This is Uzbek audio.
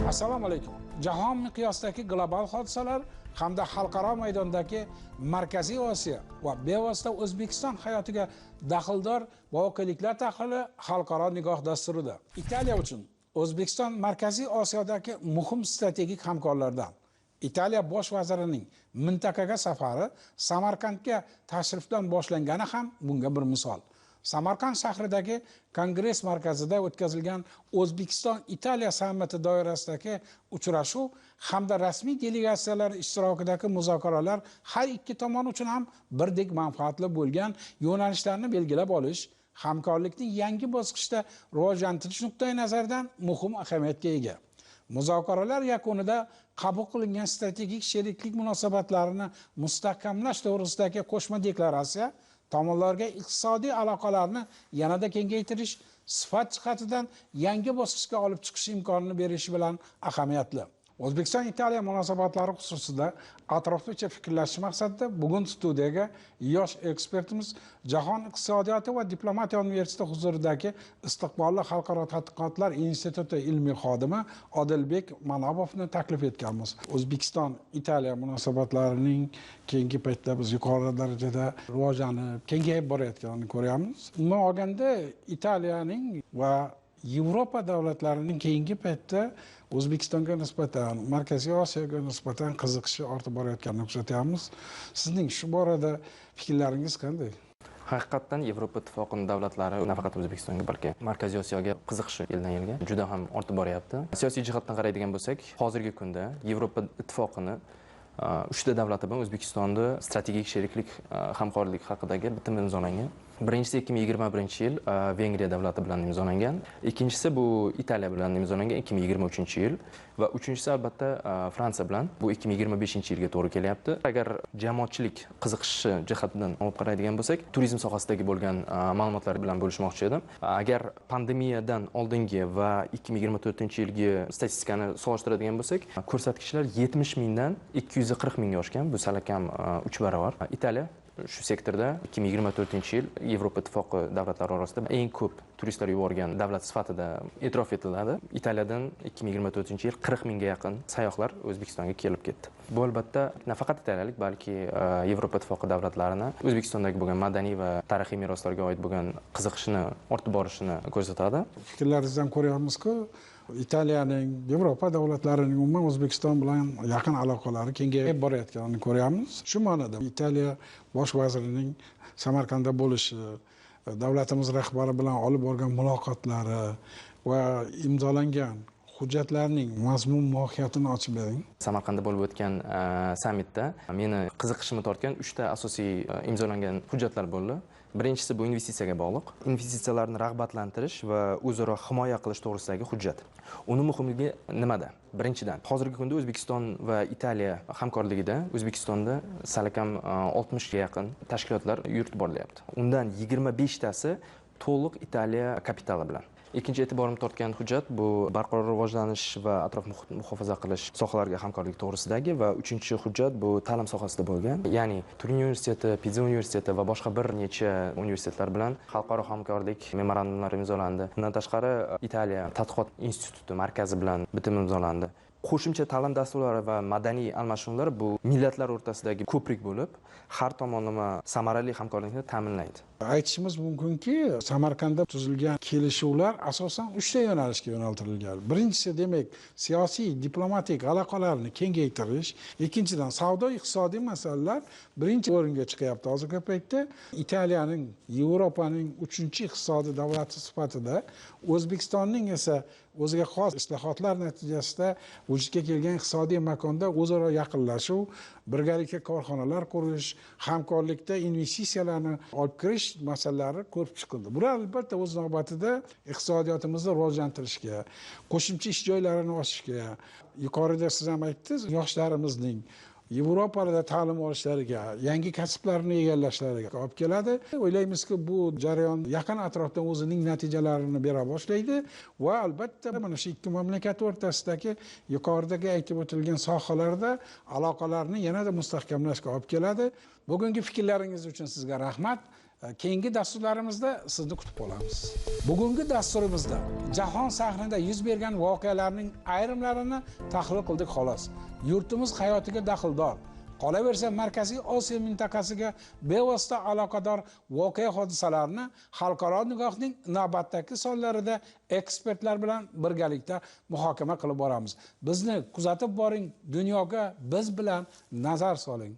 Assalomu alaykum. Jahon miqyosidagi global hodisalar hamda xalqaro maydondagi Markaziy Osiyo va bevosita O'zbekiston hayotiga daxldor voqeliklar tahlili xalqaro nigoh dasturida. Italiya uchun O'zbekiston Markaziy Osiyodagi muhim strategik hamkorlardan. Italiya bosh vazirining mintaqaga safari Samarqandga tashrifdan boshlangani ham bunga bir misol. Samarqand shahridagi Kongress markazida o'tkazilgan O'zbekiston-Italiya sammiti doirasidagi uchrashuv hamda rasmiy delegatsiyalar ishtirokidagi muzokaralar har ikki tomon uchun ham birdek manfaatli bo'lgan yo'nalishlarni belgilab olish, hamkorlikning yangi bosqichda rivojlantirish nuqtai nazaridan muhim ahamiyatga ega. Muzokaralar yakunida qabul qilingan strategik sheriklik munosabatlarini mustahkamlash to'g'risidagi qo'shma deklaratsiya tomonlarga iqtisodiy aloqalarni yanada kengaytirish, sifat jihatidan yangi bosqichga olib chiqish imkonini berishi bilan ahamiyatli. O'zbekiston-Italiya munosabatlari xususida atroflicha fikrlashish maqsadida bugun studiyaga yosh ekspertimiz Jahon iqtisodiyoti va diplomatiya universiteti huzuridagi Istiqbolli xalqaro tadqiqotlar instituti ilmiy xodimi Odilbek Manobovni taklif etganmiz. O'zbekiston-Italiya munosabatlarining keyingi paytda biz yuqori darajada rivojlanib, kengayib borayotganini ko'ryapmiz. Umuman olganda Italiyaning va Yevropa davlatlarining keyingi paytda O'zbekistonga nisbatan, Markaziy Osiyoga nisbatan qiziqishi ortib borayotganini kuzatyapmiz. Sizning shu borada fikrlaringiz qanday? Haqiqatdan Yevropa ittifoqining davlatlari nafaqat O'zbekistonga, balki Markaziy Osiyoga qiziqishi yildan yilga juda ham ortib boryapti. Siyosiy jihatdan qaraydigan bo'lsak, hozirgi kunda Yevropa ittifoqini uchta davlati bilan O'zbekistonda strategik sheriklik hamkorlik haqidagi bitim imzolangan. Birinchisi 2021-yil Vengriya davlati bilan imzolangan. Ikkinchisi bu Italiya bilan imzolangan 2023-yil va uchinchisi albatta Fransiya bilan bu 2025-yilga to'g'ri kelyapti. Agar jamoatchilik qiziqishi jihatidan olib qaraydigan bo'lsak, turizm sohasidagi bo'lgan ma'lumotlar bilan bo'lishmoqchi edim. Agar pandemiyadan oldingi va 2024-yilgi statistikani solishtiradigan bo'lsak, ko'rsatkichlar 70 mingdan 240 mingga oshgan. Bu salakam 3 barobar. Italiya shu sektorda 2024-yil Yevropa ittifoqi davlatlari orasida eng ko'p turistlar yuborgan davlat sifatida e'tirof etiladi. Italiyadan 2024-yil 40 mingga yaqin sayyohlar O'zbekistonga kelib ketdi. Bu albatta nafaqat italiyalik, balki Yevropa ittifoqi davlatlarini O'zbekistondagi bo'lgan madaniy va tarixiy meroslarga oid bo'lgan qiziqishini ortib borishini ko'rsatadi. Fikrlaringizdan ko'ryapmiz-ku, Italiyaning, Yevropa davlatlarining umuman O'zbekiston bilan yaqin aloqalari kengayib borayotganini ko'ryapmiz. Shu ma'noda Italiya bosh vazirining Samarqandda bo'lishi, davlatimiz rahbari bilan olib borgan muloqotlari va imzolangan hujjatlarning mazmun mohiyatini ochib bering. Samarqandda bo'lib o'tgan sammitda meni qiziqishimni tortgan 3 ta asosiy imzolangan hujjatlar bo'ldi. Birinchisi bu investitsiyaga bog'liq. Investitsiyalarni rag'batlantirish va o'zaro himoya qilish to'g'risidagi hujjat. Uning muhimligi nimada? Birinchidan, hozirgi kunda O'zbekiston va Italiya hamkorligida O'zbekistonda salakam 60 ga yaqin tashkilotlar yuritib borilyapti. Undan 25 tasi to'liq Italiya kapitali bilan. Ikkinchi e'tiborimni tortgan hujjat bu barqaror rivojlanish va atrof muhitni muhofaza qilish sohalariga hamkorlik to'g'risidagi va uchinchi hujjat bu ta'lim sohasida bo'lgan. Ya'ni Turin universiteti, Pisa universiteti va boshqa bir necha universitetlar bilan xalqaro hamkorlik memorandumlari imzolandi. Bundan tashqari Italiya tadqiqot instituti markazi bilan bitim imzolandi. Qo'shimcha ta'lim dasturlari va madaniy almashinuvlar bu millatlar o'rtasidagi ko'prik bo'lib, har tomonlama samarali hamkorlikni ta'minlaydi. Aytishimiz mumkinki, Samarqandda tuzilgan kelishuvlar asosan 3 ta yo'nalishga yo'naltirilgan. Birinchisi demak, siyosiy, diplomatik aloqalarni kengaytirish, ikkinchidan savdo-iqtisodiy masalalar birinchi o'ringa chiqyapti. Hozirgi paytda Italiyaning Yevropaning 3-iqtisodiy davlati sifatida, O'zbekistonning esa o'ziga xos islohotlar natijasida vujudga kelgan iqtisodiy makonda o'zaro yaqinlashuv, birgalikda korxonalar qurish, hamkorlikda investitsiyalarni olib kirish masalalari ko'rib chiqildi. Bular albatta o'z navbatida iqtisodiyotimizni rivojlantirishga, qo'shimcha ish joylarini ochishga, yuqorida siz ham aytdingiz, yoshlarimizning Yevropada ta'lim olishlariga, yangi kasblarni egallashlariga olib keladi. O'ylaymizki, bu jarayon yaqin atrofda o'zining natijalarini bera boshlaydi va albatta mana shu ikki mamlakat o'rtasidagi yuqoridagi aytib o'tilgan sohalarda aloqalarni yanada mustahkamlashga olib keladi. Bugungi fikrlaringiz uchun sizga rahmat. keyingi dasturlarimizda sizni kutib qolamiz. Bugungi dasturimizda jahon sahnida yuz bergan voqealarning ayrimlarini tahlil qildik xolos. Yurtimiz hayotiga daxldor, qolaversa Markaziy Osiyo mintaqasiga bevosita aloqador voqea hodisalarni xalqaro nigohning navbatdagi sonlarida ekspertlar bilan birgalikda muhokama qilib boramiz. Bizni kuzatib boring, dunyoga biz bilan nazar soling.